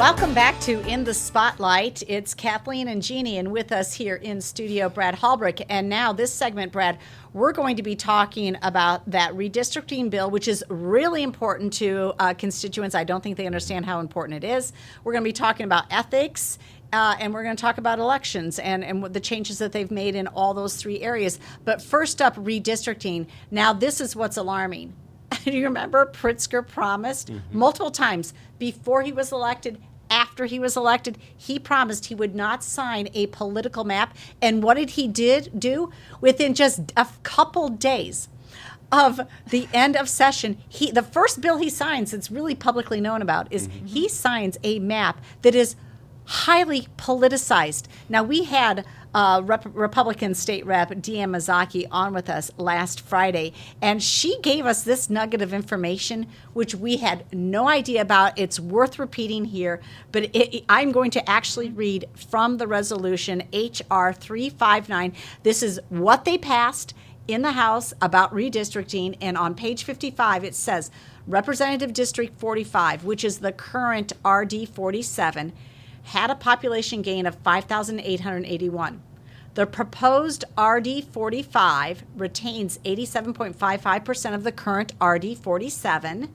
Welcome back to In the Spotlight. It's Kathleen and Jeannie, and with us here in studio, Brad Halbrook. And now this segment, Brad, we're going to be talking about that redistricting bill, which is really important to constituents. I don't think they understand how important it is. We're going to be talking about ethics, and we're going to talk about elections and what the changes that they've made in all those three areas. But first up, redistricting. Now, this is what's alarming. Do you remember Pritzker promised multiple times before he was elected, after he was elected, he promised he would not sign a political map. And what did he do? Within just a couple days of the end of session, the first bill he signs, it's really publicly known about, is he signs a map that is highly politicized. Now, we had Republican State Rep Jeanne Mazzocchi on with us last Friday, and she gave us this nugget of information which we had no idea about. It's worth repeating here, but I'm going to actually read from the resolution HR 359. This is what they passed in the House about redistricting, and on page 55 it says Representative District 45, which is the current RD 47, had a population gain of 5,881. The proposed RD 45 retains 87.55% of the current RD 47.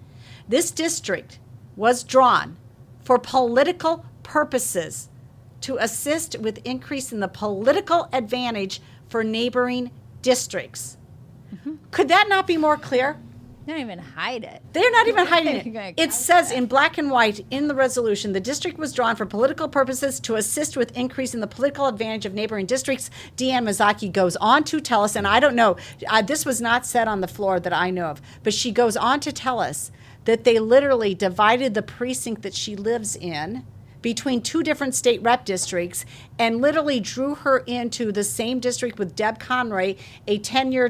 This district was drawn for political purposes to assist with increasing the political advantage for neighboring districts. Could that not be more clear? They don't even hide it. They're not even hiding it. It says in black and white in the resolution, the district was drawn for political purposes to assist with increasing the political advantage of neighboring districts. Jeanne Mazzocchi goes on to tell us, and I don't know, this was not said on the floor that I know of, but she goes on to tell us that they literally divided the precinct that she lives in between two different state rep districts and literally drew her into the same district with Deb Conroy, a 10-year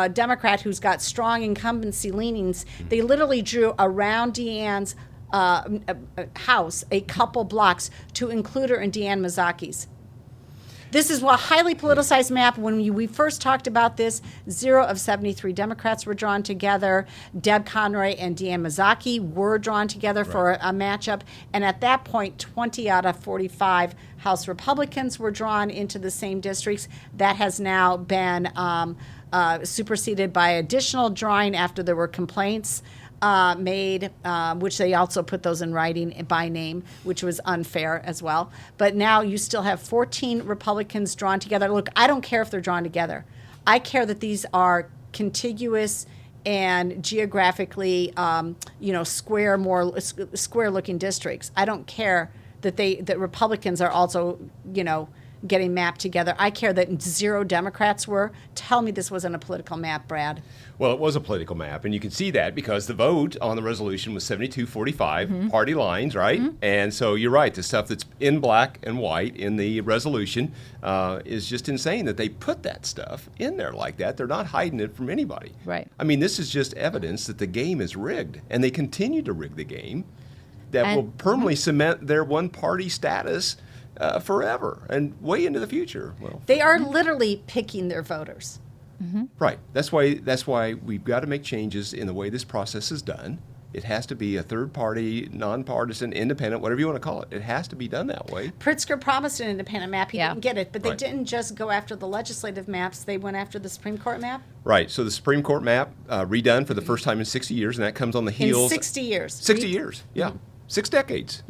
Democrat who's got strong incumbency leanings. They literally drew around Deanne's house a couple blocks to include her in Jeanne Mazzocchi's. This is a highly politicized map. When we first talked about this, 0 of 73 Democrats were drawn together. Deb Conroy and Jeanne Mazzocchi were drawn together for a matchup. And at that point, 20 out of 45 House Republicans were drawn into the same districts. That has now been superseded by additional drawing after there were complaints made, which they also put those in writing by name, which was unfair as well. But now you still have 14 Republicans drawn together. Look, I don't care if they're drawn together. I care that these are contiguous and geographically, square-looking districts. I don't care that Republicans are also, getting mapped together. I care that 0 Democrats were. Tell me this wasn't a political map, Brad. Well, it was a political map, and you can see that because the vote on the resolution was 72-45, party lines, right? And so you're right, the stuff that's in black and white in the resolution is just insane that they put that stuff in there like that. They're not hiding it from anybody. Right. I mean, this is just evidence that the game is rigged, and they continue to rig the game that will permanently cement their one-party status forever and way into the future. Well, they are literally picking their voters. Right. That's why we've got to make changes in the way this process is done. It has to be a third-party, nonpartisan, independent, whatever you want to call it. It has to be done that way. Pritzker promised an independent map. He didn't get it, but they Right. didn't just go after the legislative maps. They went after the Supreme Court map. Right. So the Supreme Court map redone for the first time in 60 years, and that comes on the heels. In 60 years. 60 years, yeah. 6 decades.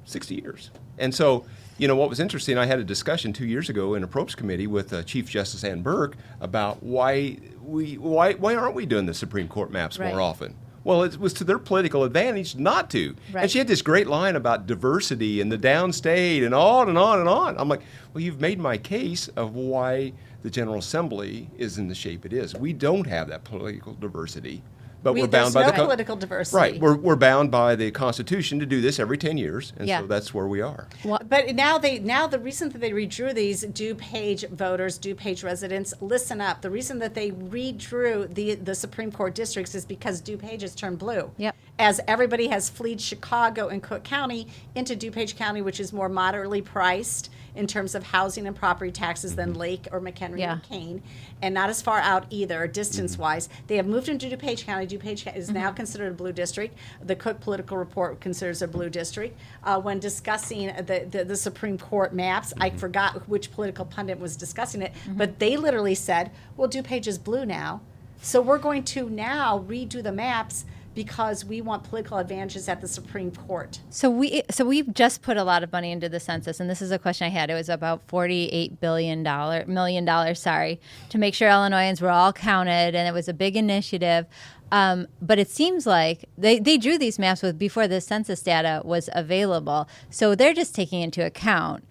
60 years. And so, what was interesting, I had a discussion 2 years ago in a probes committee with Chief Justice Ann Burke about why aren't we doing the Supreme Court maps more often? Well, it was to their political advantage not to. Right. And she had this great line about diversity and the downstate and on and on and on. I'm like, well, you've made my case of why the General Assembly is in the shape it is. We don't have that political diversity. But we're bound by the political diversity. Right. We're bound by the Constitution to do this every 10 years, and so that's where we are. Well, but now the reason that they redrew these DuPage voters, DuPage residents, listen up. The reason that they redrew the Supreme Court districts is because DuPage has turned blue. Yep. As everybody has fled Chicago and Cook County into DuPage County, which is more moderately priced in terms of housing and property taxes than Lake or McHenry or Kane, and not as far out either, distance-wise. They have moved into DuPage County. DuPage is now considered a blue district. The Cook Political Report considers a blue district. When discussing the Supreme Court maps, I forgot which political pundit was discussing it, but they literally said, well, DuPage is blue now, so we're going to now redo the maps because we want political advantages at the Supreme Court. So we've just put a lot of money into the census, and this is a question I had. It was about $48 million, to make sure Illinoisans were all counted, and it was a big initiative. But it seems like they drew these maps before the census data was available, so they're just taking into account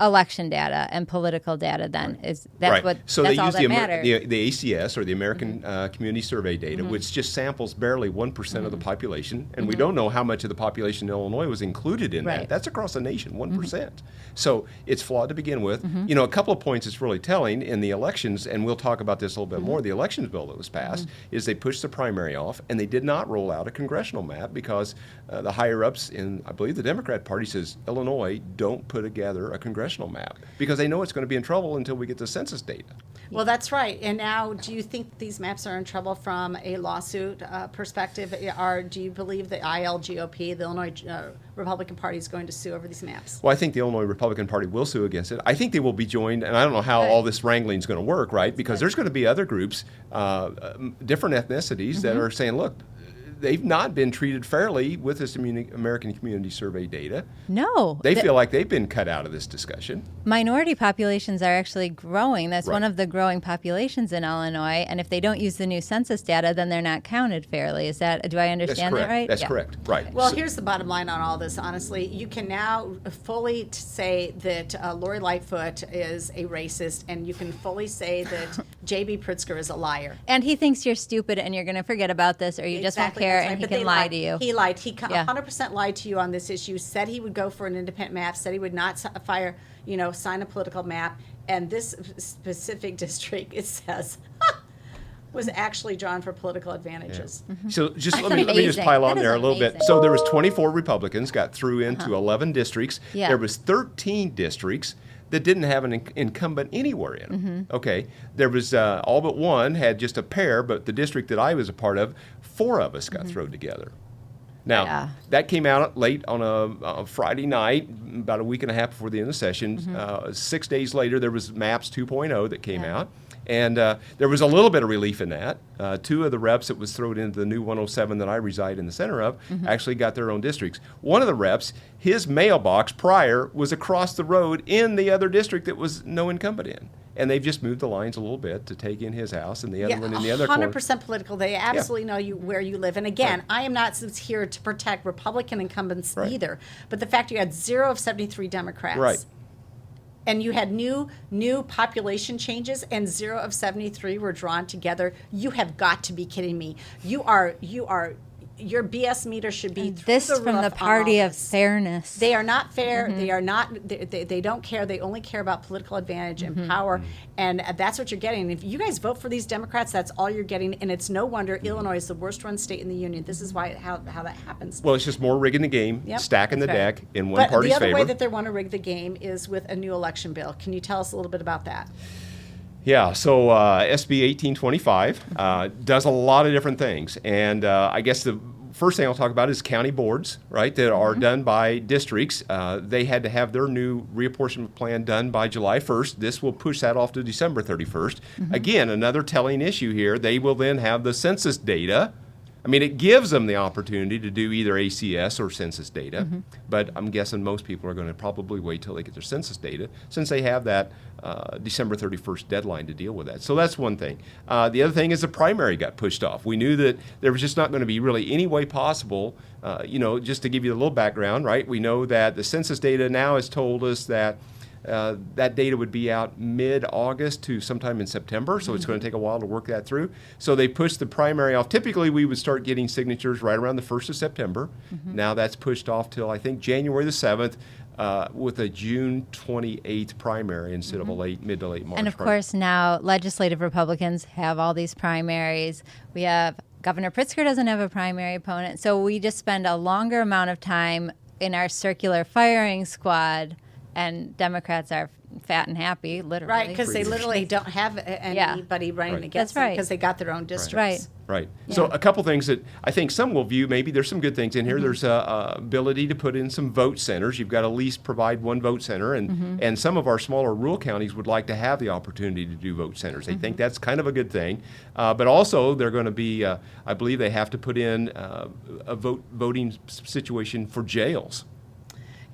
election data and political data. Then is that's right. what so that's they all use that matters. the ACS, or the American Community Survey data, which just samples barely 1% of the population, and we don't know how much of the population in Illinois was included in that. That's across the nation, 1%. So it's flawed to begin with. You know, a couple of points it's really telling in the elections, and we'll talk about this a little bit more. The elections bill that was passed is they pushed the primary off, and they did not roll out a congressional map because the higher ups in, I believe, the Democrat Party says Illinois don't put together a congressional map because they know it's going to be in trouble until we get the census data. Well, that's right. And now, do you think these maps are in trouble from a lawsuit perspective? Or do you believe the ILGOP, the Illinois Republican Party, is going to sue over these maps? Well, I think the Illinois Republican Party will sue against it. I think they will be joined, and I don't know how all this wrangling is going to work, right? Because there's going to be other groups, different ethnicities that are saying, look, they've not been treated fairly with this American Community Survey data. No. They feel like they've been cut out of this discussion. Minority populations are actually growing. That's one of the growing populations in Illinois. And if they don't use the new census data, then they're not counted fairly. Do I understand that right? That's correct. Right. Well, here's the bottom line on all this, honestly. You can now fully say that Lori Lightfoot is a racist, and you can fully say that J.B. Pritzker is a liar. And he thinks you're stupid and you're going to forget about this, or you just won't care, and he can lie to you. He lied. He 100% lied to you on this issue, said he would go for an independent map, said he would not sign a political map, and this specific district, it says, was actually drawn for political advantages. So let me just pile on there a little bit. So there was 24 Republicans got through into 11 districts. There was 13 districts that didn't have an incumbent anywhere in them. Okay, there was all but one had just a pair, but the district that I was a part of, 4 of us got thrown together. Now, that came out late on a Friday night, about a week and a half before the end of the session. 6 days later, there was Maps 2.0 that came out. And there was a little bit of relief in that. 2 of the reps that was thrown into the new 107 that I reside in the center of actually got their own districts. One of the reps, his mailbox prior was across the road in the other district that was no incumbent in. And they've just moved the lines a little bit to take in his house and the other one in the other corner. 100% political. They absolutely know where you live. And again, I am not here to protect Republican incumbents either. But the fact you had 0 of 73 Democrats. And you had new population changes, and 0 of 73 were drawn together. You have got to be kidding me. Your BS meter should be through this the roof from the party of fairness. They are not fair. They are not. They don't care. They only care about political advantage and power, and that's what you're getting. If you guys vote for these Democrats, that's all you're getting, and it's no wonder Illinois is the worst-run state in the union. This is why how that happens. Well, it's just more rigging the game, stacking the deck in one party's favor. But the other way that they want to rig the game is with a new election bill. Can you tell us a little bit about that? Yeah, so SB 1825 does a lot of different things. And I guess the first thing I'll talk about is county boards, right, that are done by districts. They had to have their new reapportionment plan done by July 1st. This will push that off to December 31st. Again, another telling issue here. They will then have the census data. I mean, it gives them the opportunity to do either ACS or census data, but I'm guessing most people are going to probably wait till they get their census data since they have that December 31st deadline to deal with that. So that's one thing. The other thing is the primary got pushed off. We knew that there was just not going to be really any way possible, just to give you a little background, right? We know that the census data now has told us that that data would be out mid-August to sometime in September, so it's going to take a while to work that through. So they pushed the primary off. Typically, we would start getting signatures right around the 1st of September. Now that's pushed off till, I think, January the 7th with a June 28th primary instead of a mid to late March. And, of course, now legislative Republicans have all these primaries. We have Governor Pritzker doesn't have a primary opponent, so we just spend a longer amount of time in our circular firing squad. And Democrats are fat and happy, literally. Right, because they literally don't have anybody running Right. against That's them right. because they got their own districts. Right. Right. So a couple things that I think some will view, maybe there's some good things in here. There's a ability to put in some vote centers. You've got to at least provide one vote center. And some of our smaller rural counties would like to have the opportunity to do vote centers. They think that's kind of a good thing. But also they're going to be, I believe they have to put in a voting situation for jails.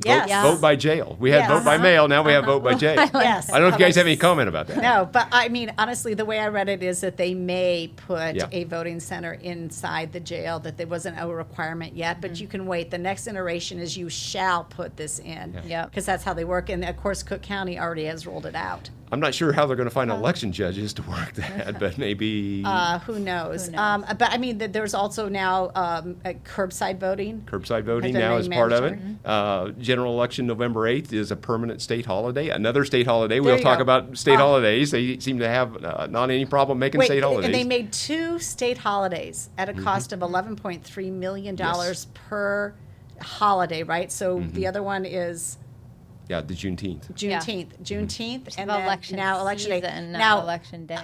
Yes. Vote by jail. We had Yes. vote by mail. Now we have vote by jail. Yes. I don't know if you guys have any comment about that. No, but I mean, honestly, the way I read it is that they may put Yeah. a voting center inside the jail, that there wasn't a requirement yet, but you can wait. The next iteration is you shall put this in. Yep. Because that's how they work. And of course, Cook County already has rolled it out. I'm not sure how they're going to find election judges to work that, but maybe Who knows? Who knows? But I mean, there's also now curbside voting. curbside voting been now made is part of it. mandatory. General election November 8th is a permanent state holiday. Another state holiday. There We'll you talk go. about state holidays. They seem to have not any problem making Wait, state holidays. and they made 2 state holidays at a cost of $11.3 million Yes. per holiday, right? So the other one is Yeah, the Juneteenth. Juneteenth, and Have then election now election day. season, not Now election day.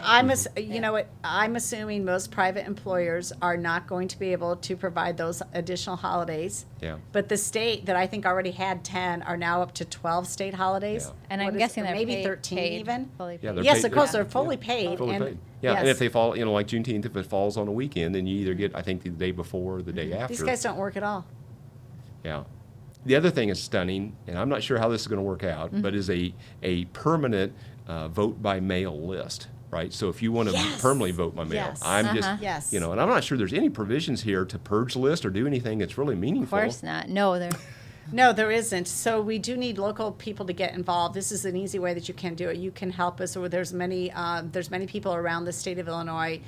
you know what? I'm assuming most private employers are not going to be able to provide those additional holidays. Yeah. But the state that I think already had 10 are now up to 12 state holidays. Yeah. And What I'm is- guessing or they're maybe paid, 13 paid, even. fully Yeah, paid. they're Yes, paid- of course, yeah. they're fully paid. Fully and paid. Yeah, and yes. if they fall, like Juneteenth, if it falls on a weekend, then you either get, I think, the day before or the day after. These guys don't work at all. Yeah. The other thing is stunning, and I'm not sure how this is going to work out, but is a permanent vote by mail list, right? So if you want to Yes. permanently vote by mail, Yes. I'm just, Yes. and I'm not sure there's any provisions here to purge the list or do anything that's really Of meaningful. course not. No, they're No, there isn't. So we do need local people to get involved. This is an easy way that you can do it. You can help us. Or there's many people around the state of Illinois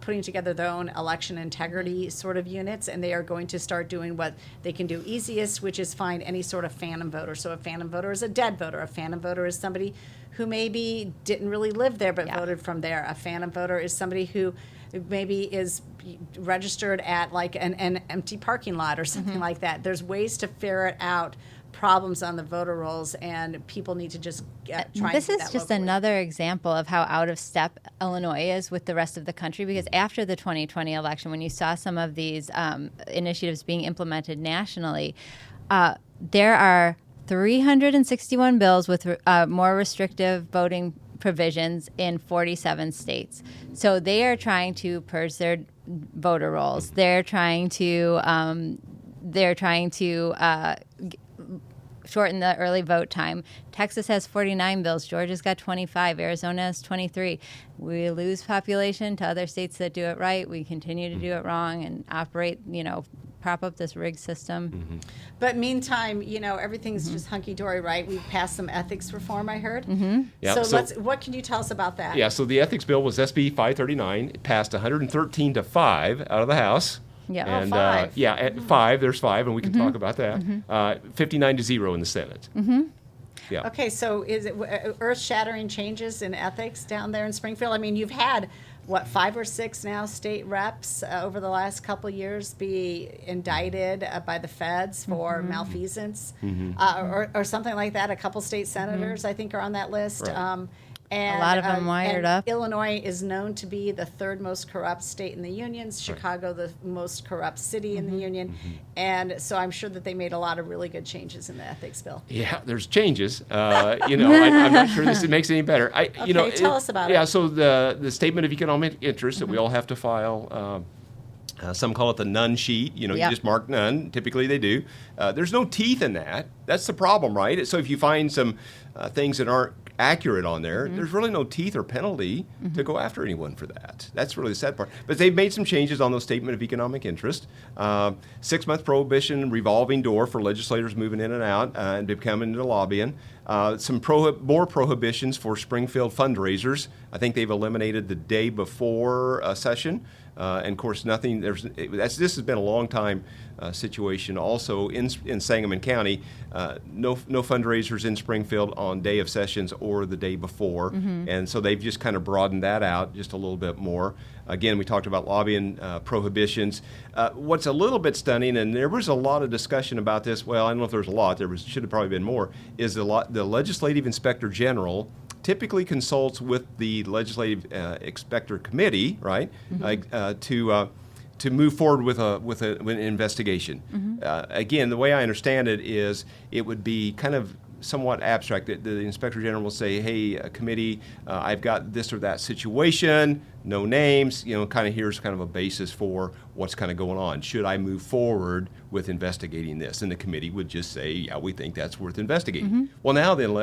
putting together their own election integrity sort of units, and they are going to start doing what they can do easiest, which is find any sort of phantom voter. So a phantom voter is a dead voter. A phantom voter is somebody who maybe didn't really live there but voted from there. A phantom voter is somebody who maybe is registered at like an empty parking lot or something like that. There's ways to ferret out problems on the voter rolls, and people need to just try and This do is that just locally. another example of how out of step Illinois is with the rest of the country, because after the 2020 election, when you saw some of these initiatives being implemented nationally, there are 361 bills with more restrictive voting provisions in 47 states. So they are trying to purge their voter rolls. They're trying to shorten the early vote time. Texas has 49 bills. Georgia's got 25. Arizona has 23. We lose population to other states that do it right. We continue to do it wrong and operate, prop up this rigged system. But meantime, everything's just hunky-dory, right? We've passed some ethics reform, I heard. Yeah, So what can you tell us about that? Yeah, so the ethics bill was SB 539. It passed 113 to 5 out of the House. Yeah. And, Oh, 5. at 5, there's 5, and we can talk about that. 59 to 0 in the Senate. Yeah. Okay, so is it earth-shattering changes in ethics down there in Springfield? I mean, you've had, 5 or 6 now state reps over the last couple of years be indicted by the feds for malfeasance or something like that. A couple state senators, I think, are on that list. Right. And, A lot of them wired and up. Illinois is known to be the 3rd most corrupt state in the union. Chicago, the most corrupt city in the union. And so I'm sure that they made a lot of really good changes in the ethics bill. Yeah, there's changes. I'm not sure this makes it any better. Tell us about it. Yeah, so the statement of economic interest that we all have to file. Some call it the none sheet. You Yep. just mark none. Typically they do. There's no teeth in that. That's the problem, right? So if you find some things that aren't accurate on there, there's really no teeth or penalty to go after anyone for that. That's really the sad part. But they've made some changes on those statement of economic interest. 6-month prohibition, revolving door for legislators moving in and out and becoming into lobbying. Some more prohibitions for Springfield fundraisers. I think they've eliminated the day before a session. And of course, this has been a long time situation. Also in Sangamon County, no fundraisers in Springfield on day of sessions or the day before, and so they've just kind of broadened that out just a little bit more. Again, we talked about lobbying prohibitions. What's a little bit stunning, and there was a lot of discussion about this. Well, I don't know if there was a lot. Should have probably been more. Is the the legislative inspector general typically consults with the legislative inspector committee, right, to move forward with an investigation. Again, the way I understand it is it would be kind of somewhat abstract. The inspector general will say, hey, committee, I've got this or that situation, no names, kind of here's kind of a basis for what's kind of going on. Should I move forward with investigating this? And the committee would just say, yeah, we think that's worth investigating. Well, now then,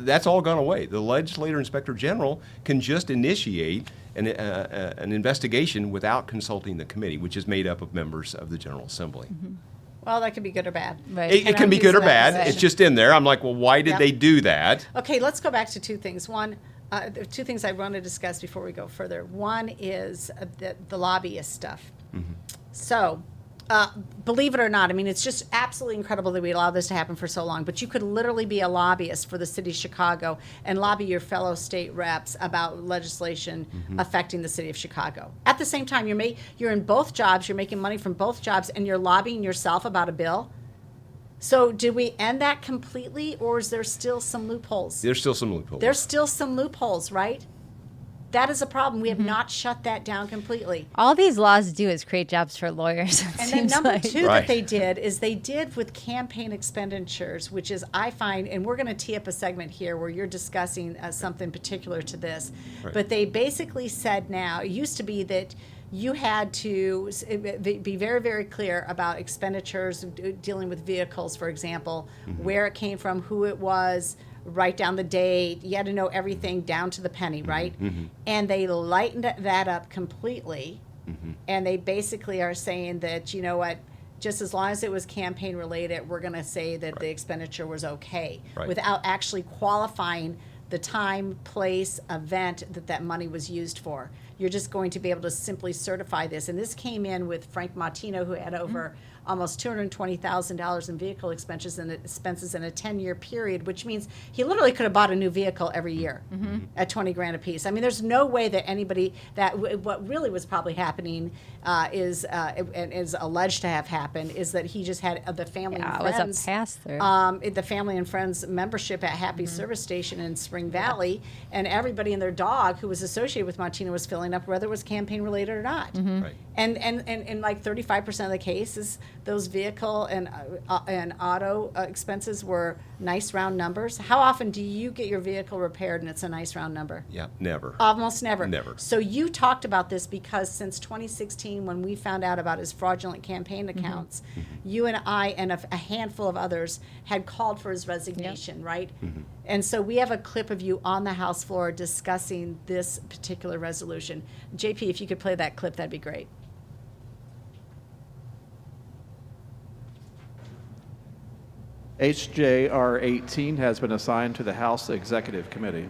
that's all gone away. The legislator inspector general can just initiate an investigation without consulting the committee, which is made up of members of the General Assembly. Well, that could be good or bad. Right. It can be good or bad. It's just in there. I'm like, well, why did they do that? Okay, let's go back to two things. One, there are two things I want to discuss before we go further. One is the lobbyist stuff. So, believe it or not, I mean, it's just absolutely incredible that we allowed this to happen for so long. But you could literally be a lobbyist for the city of Chicago and lobby your fellow state reps about legislation affecting the city of Chicago. At the same time, you're in both jobs, you're making money from both jobs, and you're lobbying yourself about a bill. So did we end that completely, or is there still some loopholes? There's still some loopholes. There's still some loopholes, right? That is a problem. We have not shut that down completely. All these laws do is create jobs for lawyers. And then number two that they did with campaign expenditures, which is, I find, and we're going to tee up a segment here where you're discussing something particular to this, but they basically said now, it used to be that you had to be very, very clear about expenditures, dealing with vehicles, for example, where it came from, who it was, write down the date. You had to know everything down to the penny, right? And they lightened that up completely. And they basically are saying that, you know what, just as long as it was campaign related, we're going to say that the expenditure was okay without actually qualifying the time, place, event that money was used for. You're just going to be able to simply certify this. And this came in with Frank Martino, who had over almost $220,000 in vehicle expenses in a 10-year period, which means he literally could have bought a new vehicle every year at $20,000 a piece. I mean, there's no way that anybody what really was probably happening is alleged to have happened is that he just had the family and friends. It was a pass-through. The family and friends membership at Happy Service Station in Spring Valley, and everybody and their dog who was associated with Martino was filling up, whether it was campaign related or not. And like 35% of the cases, those vehicle and auto expenses were nice round numbers. How often do you get your vehicle repaired and it's a nice round number? Yeah, never. Almost never. Never. So you talked about this because since 2016, when we found out about his fraudulent campaign accounts, you and I and a handful of others had called for his resignation, right? And so we have a clip of you on the House floor discussing this particular resolution. JP, if you could play that clip, that'd be great. HJR 18 has been assigned to the House Executive Committee.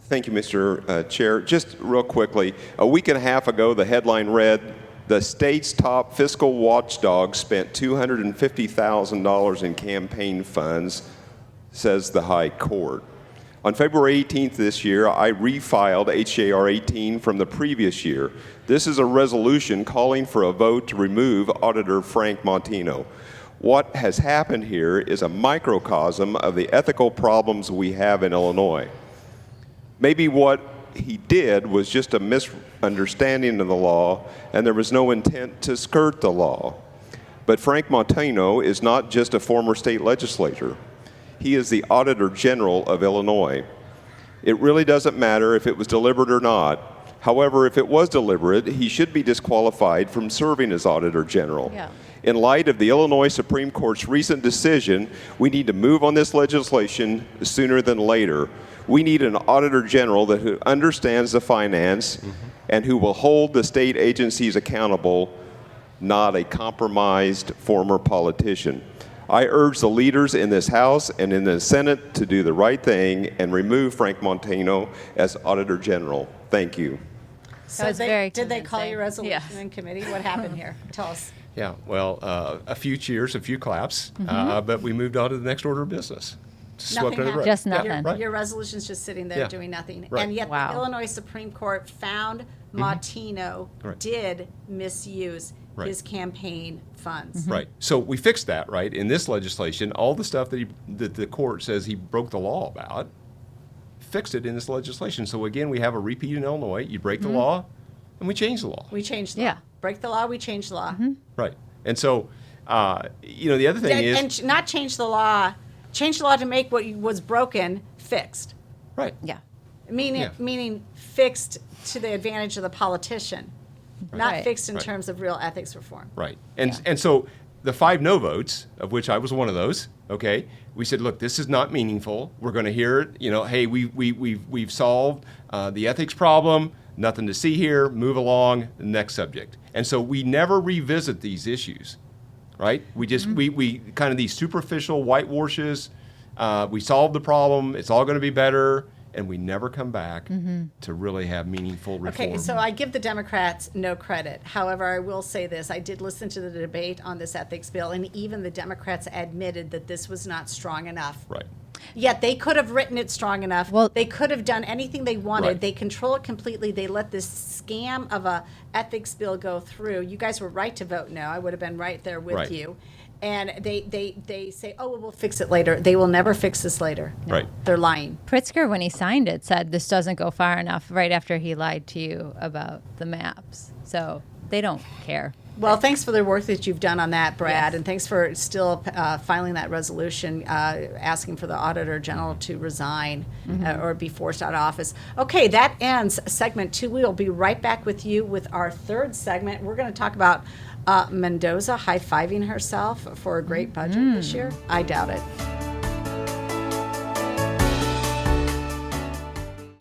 Thank you, Mr. Chair. Just real quickly, a week and a half ago, the headline read, "The state's top fiscal watchdog spent $250,000 in campaign funds," says the High Court. On February 18th this year, I refiled HJR 18 from the previous year. This is a resolution calling for a vote to remove Auditor Frank Martino. What has happened here is a microcosm of the ethical problems we have in Illinois. Maybe what he did was just a misunderstanding of the law, and there was no intent to skirt the law. But Frank Martino is not just a former state legislator. He is the Auditor General of Illinois. It really doesn't matter if it was deliberate or not. However, if it was deliberate, he should be disqualified from serving as Auditor General. Yeah. In light of the Illinois Supreme Court's recent decision, we need to move on this legislation sooner than later. We need an Auditor General who understands the finance and who will hold the state agencies accountable, not a compromised former politician. I urge the leaders in this House and in the Senate to do the right thing and remove Frank Martino as Auditor General. Thank you. So was very did they call convincing. your resolution Yes. in committee? What happened here? Tell us. Yeah, well, a few cheers, a few claps, but we moved on to the next order of business. Swept Nothing under the rug. happened. Just Yeah, nothing. right. Your resolution's just sitting there Yeah. doing nothing. Right. And yet Wow. the Illinois Supreme Court found Martino Right. did misuse Right. his campaign funds. Right. So we fixed that, right? In this legislation, all the stuff that the court says he broke the law about, fixed it in this legislation. So again, we have a repeat in Illinois. You break the law, and we change the law. We changed the Yeah. law. Break the law, we change the law. Right. And so, the other thing is... And not change the law to make what was broken fixed. Right. Yeah. Meaning fixed to the advantage of the politician, not Right. fixed in Right. terms of real ethics reform. Right. And so the 5 no votes, of which I was one of those, okay, we said, look, this is not meaningful. We're going to hear it. Hey, we've solved the ethics problem. Nothing to see here. Move along. Next subject. And so we never revisit these issues, right? We just, we kind of these superficial whitewashes. We solved the problem. It's all going to be better. And we never come back to really have meaningful reform. Okay, so I give the Democrats no credit. However, I will say this. I did listen to the debate on this ethics bill, and even the Democrats admitted that this was not strong enough. Right. Yet they could have written it strong enough. Well- They could have done anything they wanted. Right. They control it completely. They let this scam of a ethics bill go through. You guys were right to vote no. I would have been right there with Right. you. And they say, oh, well, we'll fix it later. They will never fix this later. Right. They're lying. Pritzker, when he signed it, said this doesn't go far enough right after he lied to you about the maps. So they don't care. Well, thanks for the work that you've done on that, Brad, Yes. and thanks for still filing that resolution asking for the Auditor General to resign or be forced out of office. Okay, that ends segment 2. We'll be right back with you with our third segment. We're going to talk about Mendoza high-fiving herself for a great budget this year. I doubt it.